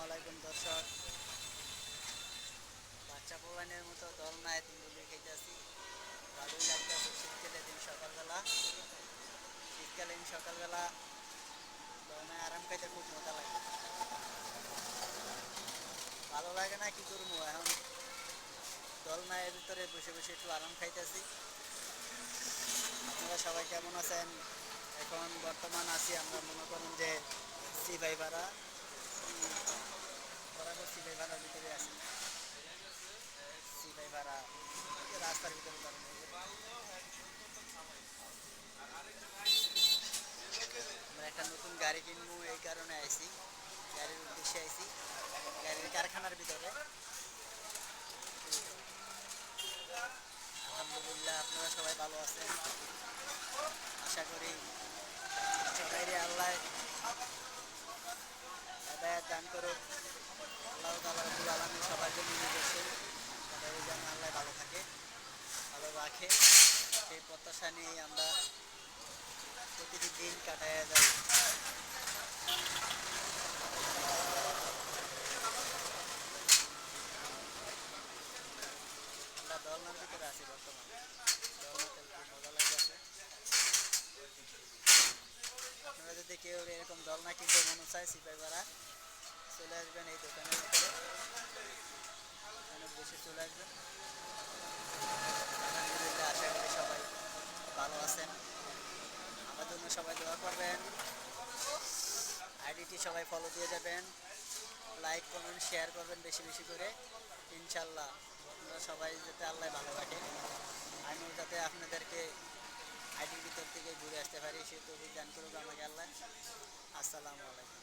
আলাইকুম দর্শক। বাচ্চা পোলানের মতো দল নাই তিনগুলি খাইতেছি। ভালোই লাগতেছে শীতকালীন সকালবেলা দলনায় আরাম খাইতে খুব মজা লাগে। ভালো লাগে না কি করবো এখন, দলনায়ের ভিতরে বসে বসে একটু আরাম খাইতেছি। আপনারা সবাই কেমন আছেন? এখন বর্তমান আছি আমরা মনে করুন যে সিপাহীপাড়া বরাবর সিপাহীপাড়ার ভিতরে আছি। সিপাহীপাড়া রাস্তার ভিতরে ধরেন আমরা একটা নতুন গাড়ি কিনবো এই কারণে আইছি, গাড়ির উদ্দেশ্যে আইছি, গাড়ির কারখানার ভিতরে। আলহামদুলিল্লাহ আপনারা সবাই ভালো আছেন, আশা করি সবাইরে আল্লাহ হেদায়েত দান করুক। আল্লাহ তাআলা রব্বুল আলামিন সবার জন্য নির্দেশন সবাই যেন আল্লাহ ভালো থাকে, ভালো রাখে, সেই প্রত্যাশা নিয়েই আমরা প্রতিটি দিন কাটাইয়া যাই। আমরা দলনার ভিতরে আছি বর্তমান, দলনাতে খুব মজা লাগতেছে। আপনারা যদি কেউ এরকম দলনা কিনতে মনে চায় সিপাহীপাড়া চলে আসবেন এই দোকানের ভিতরে, দোকানে বসে চলে আসবেন। আলহামদুলিল্লাহ আশা করি সবাই ভালো আছেন, আমার জন্য সবাই দোয়া করবেন। আইডিটি সবাই ফলো দিয়ে যাবেন, লাইক কমেন্ট শেয়ার করবেন বেশি বেশি করে। ইনশাল্লাহ আপনারা সবাই যাতে আল্লাহ ভালো রাখে, আমিও যাতে আপনাদেরকে আইডির ভিতর থেকে ঘুরে আসতে পারি সে তৌফিক দান করুক আমাকে আল্লাহ। আসসালামু আলাইকুম।